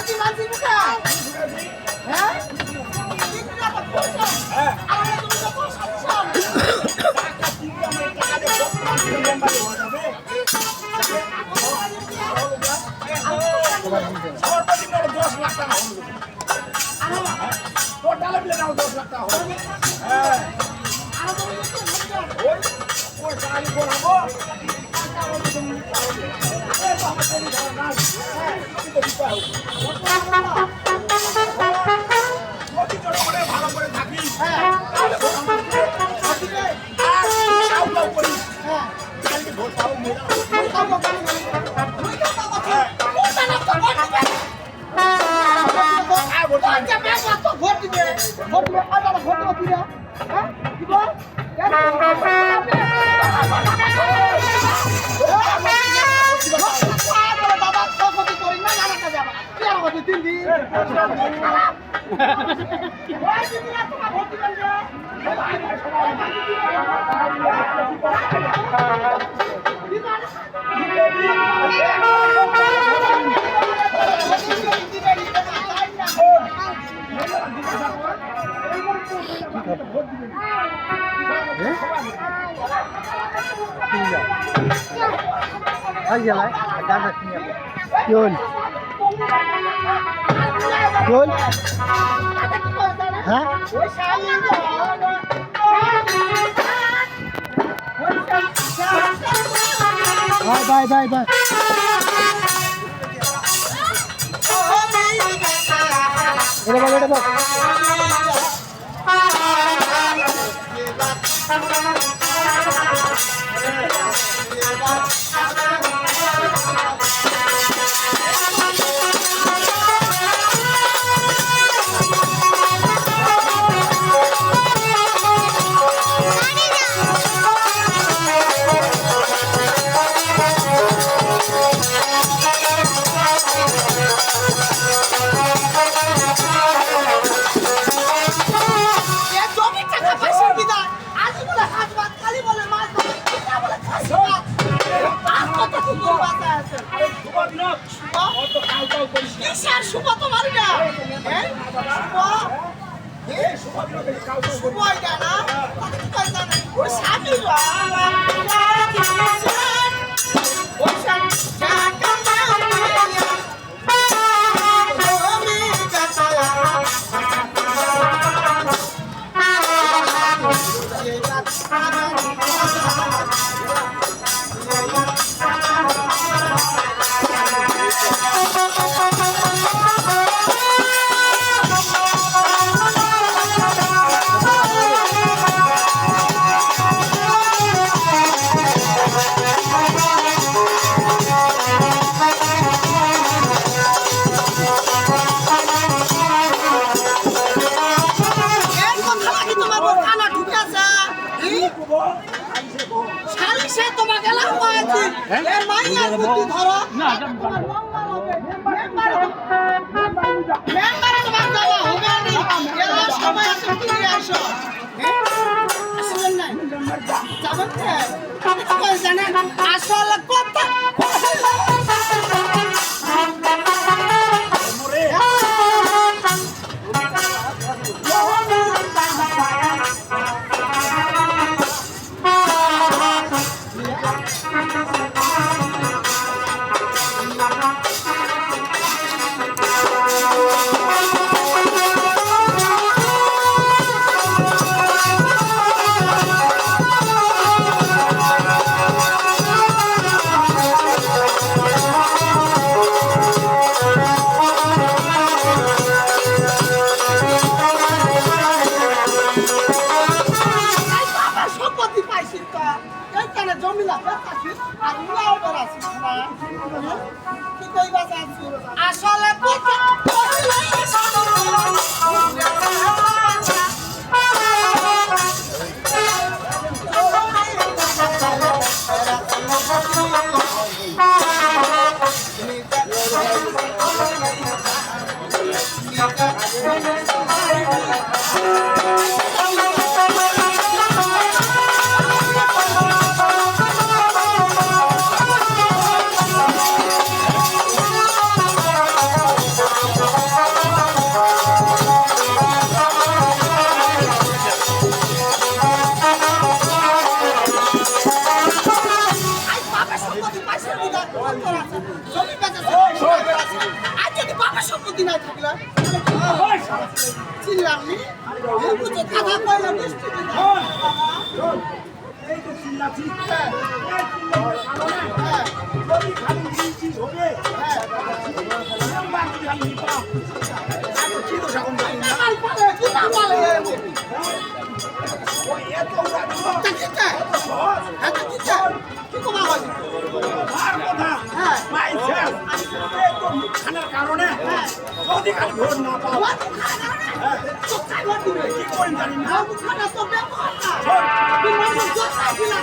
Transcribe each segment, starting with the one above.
Bye. কি না থাকলা চিল্লাম নি বুঝে কথা কইলা মিষ্টি এই তো চিল্লাছি যদি খালি মিষ্টি হবে বাকি খালি নিপা কি তো এখন জানি না কি না বলে ওই এত কিটা হ্যাঁ কিটা কি কমা হয় আর কথা মাই শেষ এই তো খানার কারণে যদি খালি ভোট না পাও তো কাই ভোট দিবে কি করেন জানি না খানা তো বেকার না বিমান জোর লাগিলা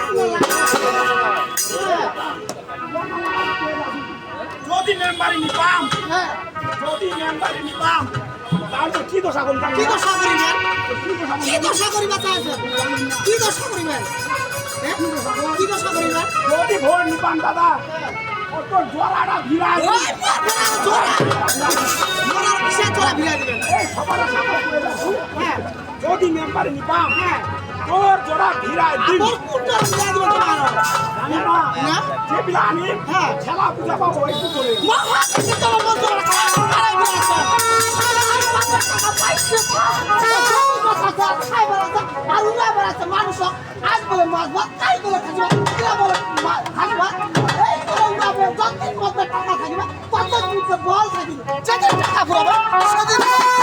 যদি মেম্বারি নিপাম হ্যাঁ যদি মেম্বারি নিপাম তাহলে কি দশা করুন কি দশা করিবেন কি দশা করিবা চাইছেন কি দশা করিবেন কি দশা করিবেন যদি ভোট নিপাম দাদা কত জোরাটা ভিড়ায় ওই জোরা জোরার বিষয় জোরা ভিড়া দিবেন এই সবার সামনে করে যাচ্ছি হ্যাঁ যদি মেম্বারি নিপাম হ্যাঁ তোর জোড়া ভিড়ায় দিন তোর কুটার ভিড়া দিবেন তোমার জানি না না যে বিলানি হ্যাঁ খেলা পূজা পাবো একটু করে মহা কি তোমার মন জোরা খারাপ ভিড়া আছে টাকা পাইছে আর উড়া বেড়াচ্ছে মানুষ আজ বলে মাছ ভাত তাই বলে খাইবা কিরা বলে খাইবা এই বলে উড়া বেড়ে যতদিন মধ্যে টাকা খাইবা ততদিন বল খাইবা যেদিন টাকা ফুরাবে সেদিন